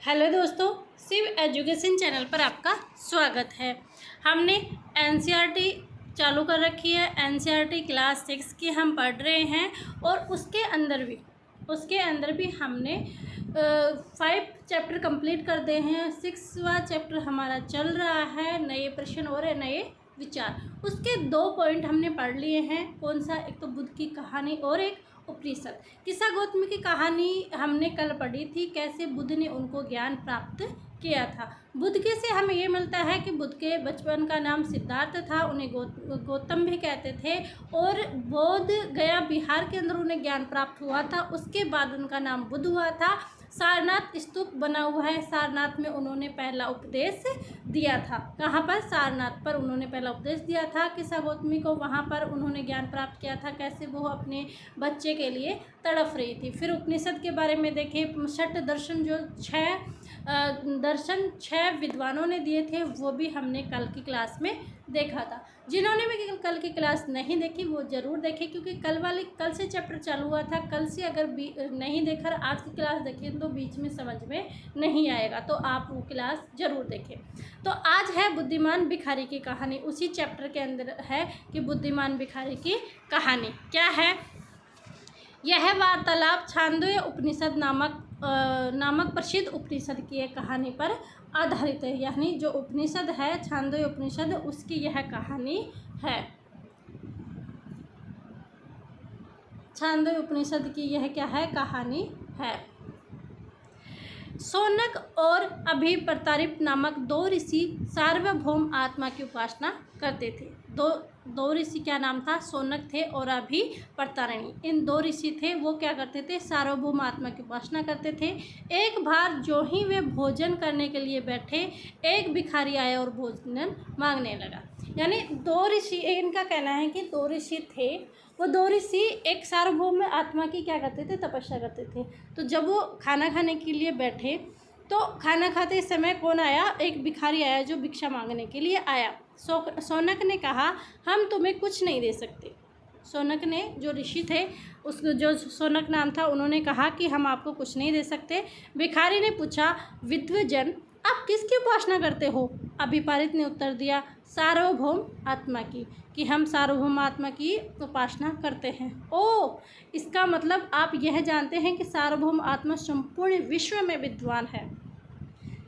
Hello दोस्तों, Shiv education channel पर आपका स्वागत है। हमने एनसीईआरटी चालू कर रखी है। एनसीईआरटी क्लास 6 की हम पढ़ रहे हैं और उसके अंदर भी हमने 5 चैप्टर कंप्लीट कर दिए हैं। 6वां चैप्टर हमारा चल रहा है, नए प्रश्न और नए विचार। उसके 2 पॉइंट हमने पढ़ लिए हैं। कौन सा? एक तो बुद्ध की कहानी और एक उपनिषद। किस्सा गौतमी की कहानी हमने कल पढ़ी थी, कैसे बुद्ध ने उनको ज्ञान प्राप्त किया था। बुद्ध के से हमें ये मिलता है कि बुद्ध के बचपन का नाम सिद्धार्थ था, उन्हें गौतम भी कहते थे, और बोध गया बिहार के अंदर उन्हें ज्ञान प्राप्त हुआ था। उसके बाद उनका नाम बुद्ध हुआ था। सारनाथ स्तूप बना हुआ है, सारनाथ में उन्होंने पहला उपदेश दिया था। कहाँ पर? सारनाथ पर उन्होंने पहला उपदेश दिया था किस्सा गौतमी को। वहाँ पर उन्होंने ज्ञान प्राप्त किया था, कैसे वो अपने बच्चे के लिए तड़फ रही थी। फिर उपनिषद के बारे में देखें, छठ दर्शन जो 6 विद्वानों ने दिए थे, वो भी हमने कल की क्लास में देखा था। जिन्होंने भी कल की क्लास नहीं देखी वो ज़रूर देखें, क्योंकि कल से चैप्टर चालू हुआ था। कल से अगर नहीं देखा आज की क्लास देखें तो बीच में समझ में नहीं आएगा, तो आप वो क्लास ज़रूर देखें। तो आज है बुद्धिमान भिखारी की कहानी। उसी चैप्टर के अंदर है कि बुद्धिमान भिखारी की कहानी क्या है। यह वार्तालाप छांदोग्य उपनिषद नामक प्रसिद्ध उपनिषद की एक कहानी पर आधारित है। यानी जो उपनिषद है छांदोग्य उपनिषद, उसकी यह कहानी है। छांदोग्य उपनिषद की यह क्या है? कहानी है। शौनक और अभिप्रतारिप नामक 2 ऋषि सार्वभौम आत्मा की उपासना करते थे। दो ऋषि क्या नाम था? शौनक थे और अभिप्रतारिणी। इन 2 ऋषि थे, वो क्या करते थे? सार्वभौम आत्मा की उपासना करते थे। एक बार जो ही वे भोजन करने के लिए बैठे, एक भिखारी आया और भोजन मांगने लगा। यानी 2 ऋषि, इनका कहना है कि 2 ऋषि थे। वो 2 ऋषि एक सार्वभौम आत्मा की क्या करते थे? तपस्या करते थे। तो जब वो खाना खाने के लिए बैठे तो खाना खाते समय कौन आया? एक भिखारी आया जो भिक्षा मांगने के लिए आया। शौनक ने कहा, हम तुम्हें कुछ नहीं दे सकते। शौनक ने, जो ऋषि थे, उसको जो शौनक नाम था, उन्होंने कहा कि हम आपको कुछ नहीं दे सकते। भिखारी ने पूछा, विद्वजन आप किसकी उपासना करते हो? अभिपारित ने उत्तर दिया, सार्वभौम आत्मा की, कि हम सार्वभौम आत्मा की उपासना करते हैं। ओह, इसका मतलब आप यह जानते हैं कि सार्वभौम आत्मा संपूर्ण विश्व में विद्वान है।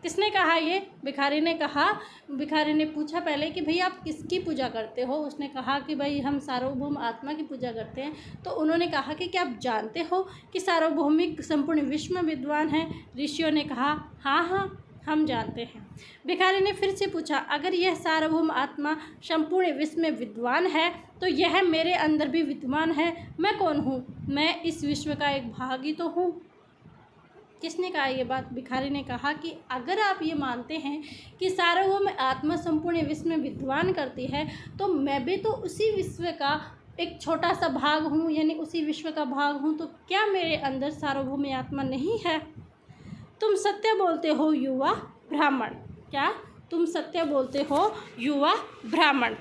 किसने कहा ये? भिखारी ने कहा। भिखारी ने पूछा पहले कि भाई आप किसकी पूजा करते हो? उसने कहा कि भाई हम सार्वभौम आत्मा की पूजा करते हैं। तो उन्होंने कहा कि क्या आप जानते हो कि सार्वभौमिक संपूर्ण विश्व में विद्वान है? ऋषियों ने कहा, हाँ हम जानते हैं। भिखारी ने फिर से पूछा, अगर यह सार्वभौम आत्मा संपूर्ण विश्व में विद्वान है तो यह मेरे अंदर भी विद्वान है। मैं कौन हूँ? मैं इस विश्व का एक भाग ही तो हूँ। किसने कहा ये बात? भिखारी ने कहा कि अगर आप ये मानते हैं कि सार्वभौम आत्मा संपूर्ण विश्व में विद्वान करती है, तो मैं भी तो उसी विश्व का एक छोटा सा भाग हूँ, यानी उसी विश्व का भाग हूँ। तो क्या मेरे अंदर सार्वभौम आत्मा नहीं है? तुम सत्य बोलते हो युवा ब्राह्मण। क्या? तुम सत्य बोलते हो युवा ब्राह्मण।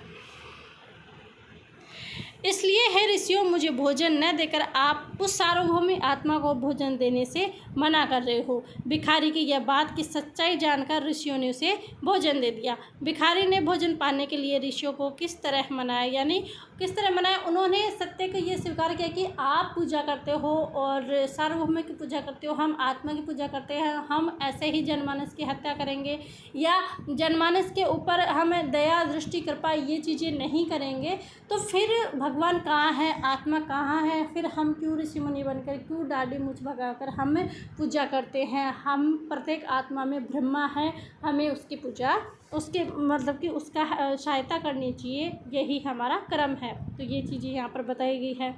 इसलिए हे ऋषियों, मुझे भोजन न देकर आप उस सार्वभौम आत्मा को भोजन देने से मना कर रहे हो। भिखारी की यह बात की सच्चाई जानकर ऋषियों ने उसे भोजन दे दिया। भिखारी ने भोजन पाने के लिए ऋषियों को किस तरह मनाया? यानी किस तरह मनाया? उन्होंने सत्य को ये स्वीकार किया कि आप पूजा करते हो और सार्वभौम की पूजा करते हो, हम आत्मा की पूजा करते हैं, हम ऐसे ही जनमानस की हत्या करेंगे या जनमानस के ऊपर हमें दया दृष्टि कृपा ये चीज़ें नहीं करेंगे। तो फिर भगवान कहाँ है? आत्मा कहाँ है? फिर हम क्यों ऋषि मुनि बनकर, क्यों दाढ़ी मूछ भगाकर हम पूजा करते हैं? हम प्रत्येक आत्मा में ब्रह्मा है, हमें उसकी पूजा, उसके मतलब कि उसका सहायता करनी चाहिए, यही हमारा कर्म है। तो ये चीज़ें यहाँ पर बताई गई है।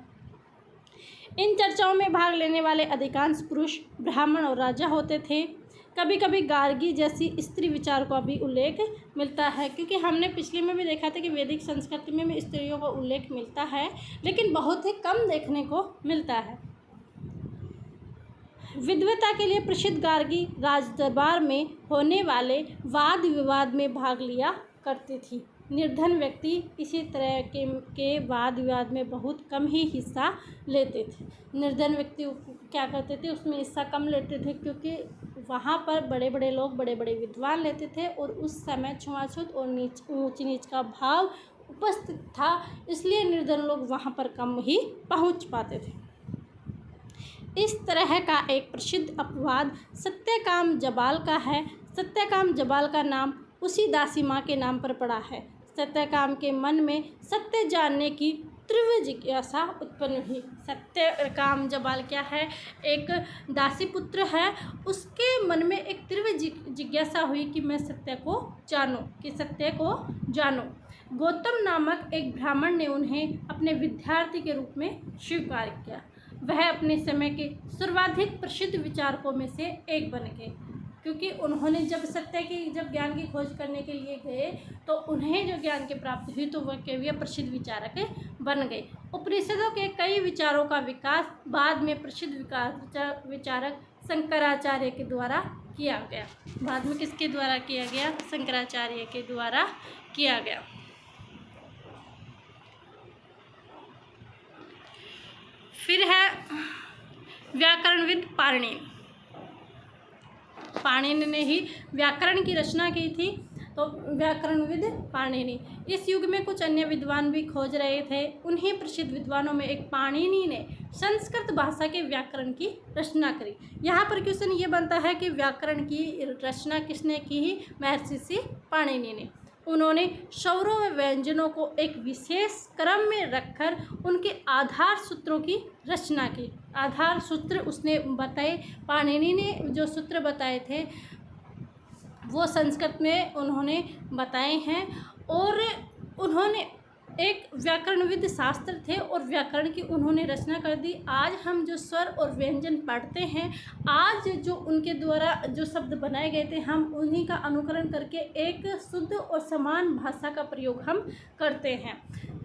इन चर्चाओं में भाग लेने वाले अधिकांश पुरुष ब्राह्मण और राजा होते थे। कभी कभी गार्गी जैसी स्त्री विचार का भी उल्लेख मिलता है, क्योंकि हमने पिछले में भी देखा था कि वैदिक संस्कृति में भी स्त्रियों का उल्लेख मिलता है, लेकिन बहुत ही कम देखने को मिलता है। विद्वता के लिए प्रसिद्ध गार्गी राज दरबार में होने वाले वाद विवाद में भाग लिया करती थी। निर्धन व्यक्ति इसी तरह के वाद विवाद में बहुत कम ही हिस्सा लेते थे। निर्धन व्यक्ति क्या करते थे, उसमें हिस्सा कम लेते थे, क्योंकि वहाँ पर बड़े बड़े लोग बड़े बड़े विद्वान लेते थे और उस समय छुआछूत और ऊंच नीच का भाव उपस्थित था, इसलिए निर्धन लोग वहाँ पर कम ही पहुँच पाते थे। इस तरह का एक प्रसिद्ध अपवाद सत्यकाम जबाल का है। सत्यकाम जबाल का नाम उसी दासी माँ के नाम पर पड़ा है। सत्यकाम के मन में सत्य जानने की तीव्र जिज्ञासा उत्पन्न हुई। सत्यकाम जबाल क्या है, एक दासी पुत्र है, उसके मन में एक तीव्र जिज्ञासा हुई कि मैं सत्य को जानूं, गौतम नामक एक ब्राह्मण ने उन्हें अपने विद्यार्थी के रूप में स्वीकार किया। वह अपने समय के सर्वाधिक प्रसिद्ध विचारकों में से एक बन गए, क्योंकि उन्होंने जब ज्ञान की खोज करने के लिए गए तो उन्हें जो ज्ञान की प्राप्ति हुई तो वह केवल प्रसिद्ध विचारक बन गए। उपनिषदों के कई विचारों का विकास बाद में प्रसिद्ध विचारक शंकराचार्य के द्वारा किया गया। बाद में किसके द्वारा किया गया? शंकराचार्य के द्वारा किया गया। फिर है व्याकरणविद पाणिनि। पाणिनि ने ही व्याकरण की रचना की थी, तो व्याकरणविद पाणिनि। इस युग में कुछ अन्य विद्वान भी खोज रहे थे। उन्हीं प्रसिद्ध विद्वानों में एक पाणिनि ने संस्कृत भाषा के व्याकरण की रचना करी। यहाँ पर क्वेश्चन ये बनता है कि व्याकरण की रचना किसने की? महर्षि पाणिनि ने। उन्होंने स्वरों व व्यंजनों को एक विशेष क्रम में रखकर उनके आधार सूत्रों की रचना की। आधार सूत्र उसने बताए, पाणिनि ने जो सूत्र बताए थे वो संस्कृत में उन्होंने बताए हैं, और उन्होंने एक व्याकरणविद शास्त्र थे और व्याकरण की उन्होंने रचना कर दी। आज हम जो स्वर और व्यंजन पढ़ते हैं, आज जो उनके द्वारा जो शब्द बनाए गए थे, हम उन्हीं का अनुकरण करके एक शुद्ध और समान भाषा का प्रयोग हम करते हैं।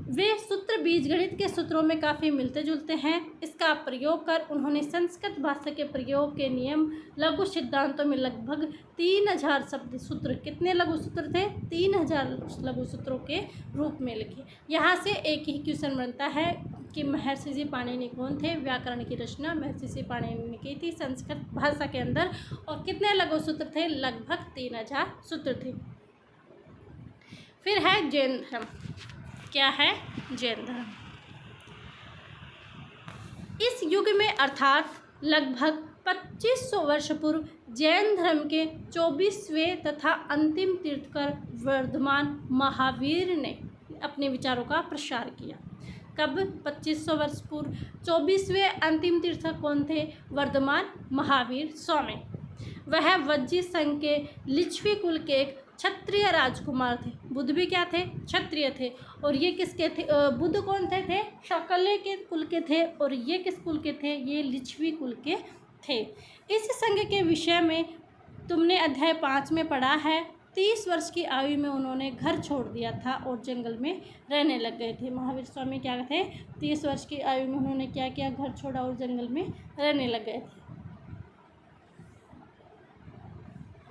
वे सूत्र बीजगणित के सूत्रों में काफ़ी मिलते जुलते हैं। इसका प्रयोग कर उन्होंने संस्कृत भाषा के प्रयोग के नियम लघु सिद्धांतों में लगभग 3000 शब्द सूत्र, कितने लघु सूत्र थे? 3000 लघु सूत्रों के रूप में लिखे। यहाँ से एक ही क्वेश्चन बनता है कि महर्षि पाणिनि कौन थे? व्याकरण की रचना महर्षि पाणिनि ने की थी संस्कृत भाषा के अंदर, और कितने लघु सूत्र थे? लगभग 3000 सूत्र थे। फिर है जैन धर्म। क्या है? जैन धर्म। इस युग में अर्थात लगभग 2500 वर्ष पूर्व जैन धर्म के 24वें तथा अंतिम तीर्थकर वर्धमान महावीर ने अपने विचारों का प्रसार किया। कब? 2500 वर्ष पूर्व। 24वें अंतिम तीर्थकर कौन थे? वर्धमान महावीर स्वामी। वह वज्जी संघ के लिच्छवी कुल के एक क्षत्रिय राजकुमार थे। बुद्ध भी क्या थे? क्षत्रिय थे। और ये किसके थे? बुद्ध कौन थे? शकले के कुल के थे। और ये किस कुल के थे? ये लिच्छवी कुल के थे। इस संघ के विषय में तुमने अध्याय 5 में पढ़ा है। 30 वर्ष की आयु में उन्होंने घर छोड़ दिया था और जंगल में रहने लग गए थे। महावीर स्वामी क्या थे? 30 वर्ष की आयु में उन्होंने क्या किया? घर छोड़ा और जंगल में रहने लग गए थे।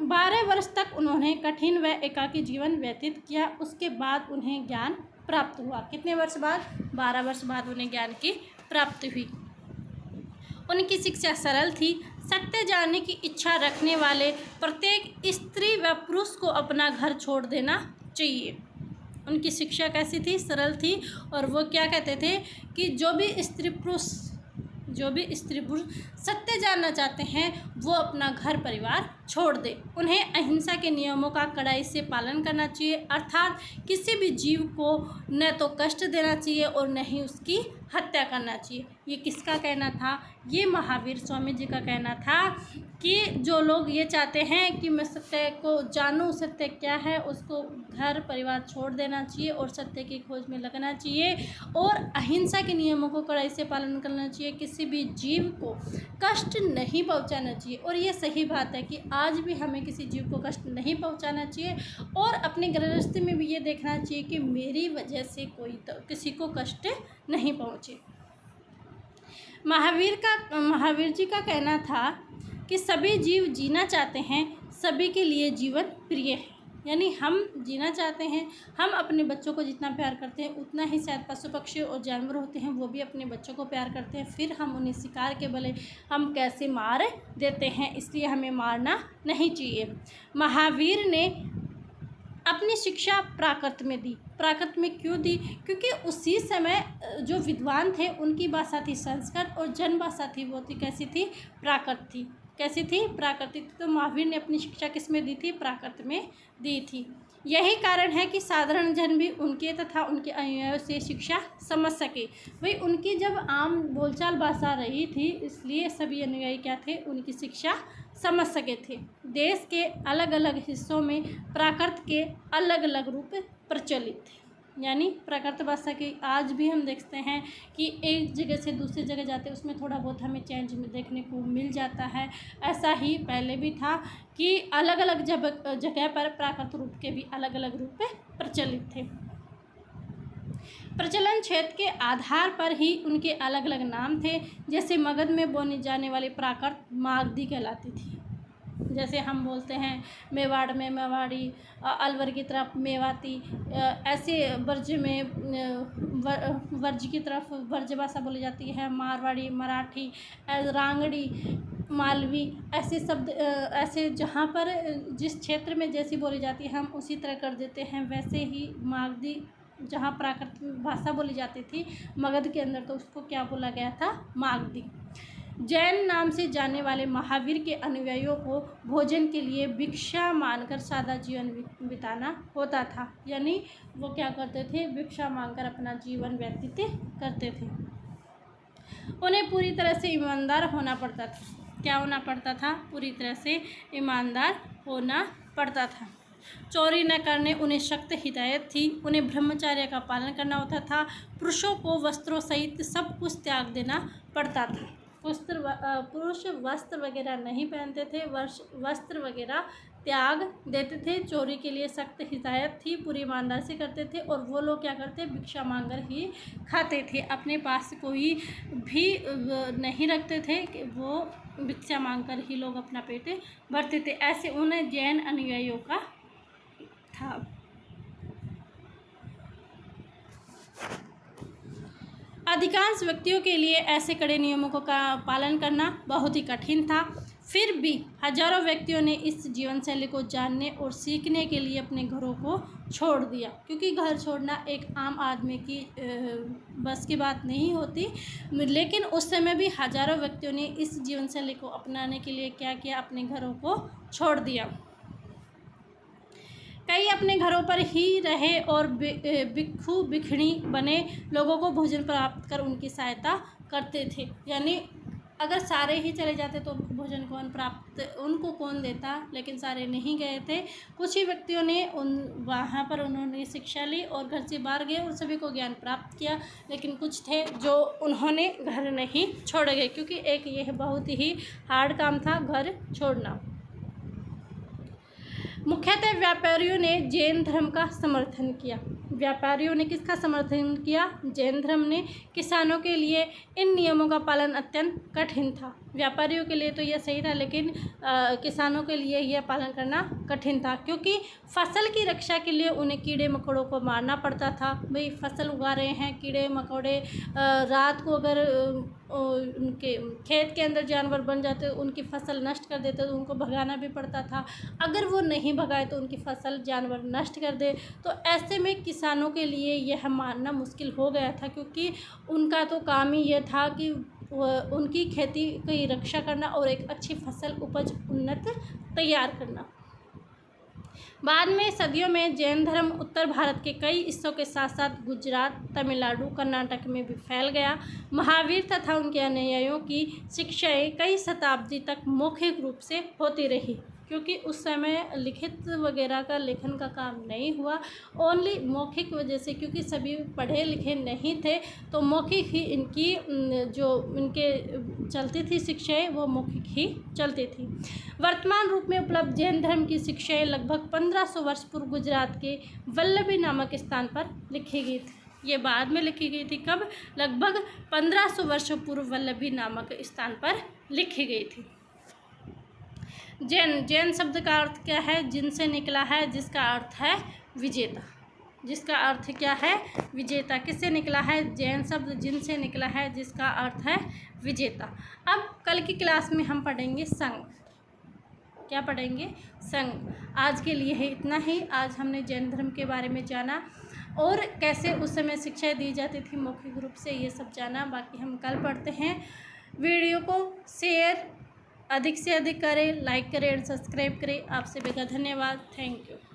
12 वर्ष तक उन्होंने कठिन व एकाकी जीवन व्यतीत किया। उसके बाद उन्हें ज्ञान प्राप्त हुआ। कितने वर्ष बाद? 12 वर्ष बाद उन्हें ज्ञान की प्राप्ति हुई। उनकी शिक्षा सरल थी। सत्य जानने की इच्छा रखने वाले प्रत्येक स्त्री व पुरुष को अपना घर छोड़ देना चाहिए। उनकी शिक्षा कैसी थी? सरल थी। और वो क्या कहते थे कि जो भी स्त्री पुरुष सत्य जानना चाहते हैं वो अपना घर परिवार छोड़ दे। उन्हें अहिंसा के नियमों का कड़ाई से पालन करना चाहिए, अर्थात किसी भी जीव को न तो कष्ट देना चाहिए और न ही उसकी हत्या करना चाहिए। ये किसका कहना था? ये महावीर स्वामी जी का कहना था कि जो लोग ये चाहते हैं कि मैं सत्य को जानूं, सत्य क्या है, उसको घर परिवार छोड़ देना चाहिए और सत्य की खोज में लगना चाहिए और अहिंसा के नियमों को कड़ाई से पालन करना चाहिए। किसी भी जीव को कष्ट नहीं पहुंचाना चाहिए। और ये सही बात है कि आज भी हमें किसी जीव को कष्ट नहीं पहुंचाना चाहिए और अपनी गृहस्थी में भी ये देखना चाहिए कि मेरी वजह से किसी को कष्ट नहीं पहुंचे। महावीर जी का कहना था कि सभी जीव जीना चाहते हैं, सभी के लिए जीवन प्रिय है। यानी हम जीना चाहते हैं, हम अपने बच्चों को जितना प्यार करते हैं उतना ही शायद पशु पक्षी और जानवर होते हैं वो भी अपने बच्चों को प्यार करते हैं, फिर हम उन्हें शिकार के बले हम कैसे मार देते हैं, इसलिए हमें मारना नहीं चाहिए। महावीर ने अपनी शिक्षा प्राकृत में दी। प्राकृत में क्यों दी? क्योंकि उसी समय जो विद्वान थे उनकी भाषा थी संस्कृत और जन भाषा थी वो थी कैसी थी? प्राकृत थी। कैसी थी? प्राकृत थी। तो महावीर ने अपनी शिक्षा किस में दी थी? प्राकृत में दी थी। यही कारण है कि साधारण जन भी उनके तथा उनके अनुयायियों से शिक्षा समझ सके। वही उनकी जब आम बोलचाल भाषा रही थी इसलिए सभी अनुयायी क्या थे? उनकी शिक्षा समझ सके थे। देश के अलग अलग हिस्सों में प्राकृत के अलग अलग रूप प्रचलित थे। यानी प्राकृत भाषा के आज भी हम देखते हैं कि एक जगह से दूसरी जगह जाते हैं उसमें थोड़ा बहुत हमें चेंज देखने को मिल जाता है। ऐसा ही पहले भी था कि अलग अलग जगह पर प्राकृत रूप के भी अलग अलग रूप प्रचलित थे। प्रचलन क्षेत्र के आधार पर ही उनके अलग अलग नाम थे। जैसे मगध में बोली जाने वाली प्राकृत मागधी कहलाती थी। जैसे हम बोलते हैं मेवाड़ में मेवाड़ी, अलवर की तरफ मेवाती, ऐसे वर्ज में वर्ज की तरफ वर्ज भाषा बोली जाती है, मारवाड़ी, मराठी, रांगड़ी, मालवी, ऐसे शब्द ऐसे जहाँ पर जिस क्षेत्र में जैसी बोली जाती है हम उसी तरह कर देते हैं। वैसे ही मागधी जहाँ प्राकृतिक भाषा बोली जाती थी मगध के अंदर तो उसको क्या बोला गया था? मागधी। जैन नाम से जाने वाले महावीर के अनुयायियों को भोजन के लिए भिक्षा मांगकर सादा जीवन बिताना होता था। यानी वो क्या करते थे? भिक्षा मांगकर अपना जीवन व्यतीत करते थे। उन्हें पूरी तरह से ईमानदार होना पड़ता था। क्या होना पड़ता था? पूरी तरह से ईमानदार होना पड़ता था। चोरी न करने उन्हें सख्त हिदायत थी। उन्हें ब्रह्मचर्य का पालन करना होता था। पुरुषों को वस्त्रों सहित सब कुछ त्याग देना पड़ता था। पुरुष वस्त्र वगैरह नहीं पहनते थे, वस्त्र वगैरह त्याग देते थे। चोरी के लिए सख्त हिदायत थी, पूरी ईमानदारी से करते थे। और वो लोग क्या करते? भिक्षा मांगकर ही खाते थे। अपने पास कोई भी नहीं रखते थे कि वो भिक्षा मांगकर ही लोग अपना पेट भरते थे। ऐसे उन्हें जैन अनुयायियों का था। अधिकांश व्यक्तियों के लिए ऐसे कड़े नियमों का पालन करना बहुत ही कठिन था। फिर भी हजारों व्यक्तियों ने इस जीवन शैली को जानने और सीखने के लिए अपने घरों को छोड़ दिया, क्योंकि घर छोड़ना एक आम आदमी की बस की बात नहीं होती। लेकिन उस समय भी हजारों व्यक्तियों ने इस जीवन शैली को अपनाने के लिए क्या किया? अपने घरों को छोड़ दिया। कई अपने घरों पर ही रहे और भिक्षु भिक्षुणी बने लोगों को भोजन प्राप्त कर उनकी सहायता करते थे। यानी अगर सारे ही चले जाते तो भोजन उनको कौन देता? लेकिन सारे नहीं गए थे। कुछ ही व्यक्तियों ने वहाँ पर उन्होंने शिक्षा ली और घर से बाहर गए और सभी को ज्ञान प्राप्त किया। लेकिन कुछ थे जो उन्होंने घर नहीं छोड़ गए, क्योंकि एक यह बहुत ही हार्ड काम था घर छोड़ना। मुख्यतः व्यापारियों ने जैन धर्म का समर्थन किया। व्यापारियों ने किसका समर्थन किया? जैन धर्म ने। किसानों के लिए इन नियमों का पालन अत्यंत कठिन था। व्यापारियों के लिए तो यह सही था, लेकिन किसानों के लिए यह पालन करना कठिन था, क्योंकि फसल की रक्षा के लिए उन्हें कीड़े मकोड़ों को मारना पड़ता था। भाई फसल उगा रहे हैं, कीड़े मकोड़े रात को अगर उनके खेत के अंदर जानवर बन जाते तो उनकी फसल नष्ट कर देते, तो उनको भगाना भी पड़ता था। अगर वो नहीं भगाए तो उनकी फसल जानवर नष्ट कर दे। तो ऐसे में किसानों के लिए यह मानना मुश्किल हो गया था, क्योंकि उनका तो काम ही यह था कि उनकी खेती की रक्षा करना और एक अच्छी फसल उपज उन्नत तैयार करना। बाद में सदियों में जैन धर्म उत्तर भारत के कई हिस्सों के साथ साथ गुजरात, तमिलनाडु, कर्नाटक में भी फैल गया। महावीर तथा उनके अनुयायियों की शिक्षाएं कई शताब्दी तक मौखिक रूप से होती रही, क्योंकि उस समय लिखित वगैरह का लेखन का काम नहीं हुआ। ओनली मौखिक वजह से, क्योंकि सभी पढ़े लिखे नहीं थे, तो मौखिक ही इनकी जो इनके चलती थी शिक्षाएं वो मौखिक ही चलती थी। वर्तमान रूप में उपलब्ध जैन धर्म की शिक्षाएं लगभग 1500 वर्ष पूर्व गुजरात के वल्लभी नामक स्थान पर लिखी गई थी। ये बाद में लिखी गई थी। कब? लगभग 1500 वर्षों पूर्व वल्लभी नामक स्थान पर लिखी गई थी। जैन शब्द का अर्थ क्या है? जिनसे निकला है, जिसका अर्थ है विजेता। जिसका अर्थ क्या है? विजेता। किससे निकला है? जैन शब्द जिनसे निकला है, जिसका अर्थ है विजेता। अब कल की क्लास में हम पढ़ेंगे संघ। क्या पढ़ेंगे? संघ। आज के लिए है इतना ही। आज हमने जैन धर्म के बारे में जाना और कैसे उस समय शिक्षाएं दी जाती थी मौखिक रूप से, ये सब जाना। बाकी हम कल पढ़ते हैं। वीडियो को शेयर अधिक से अधिक करें, लाइक करें और सब्सक्राइब करें। आपसे बेहद धन्यवाद। Thank you.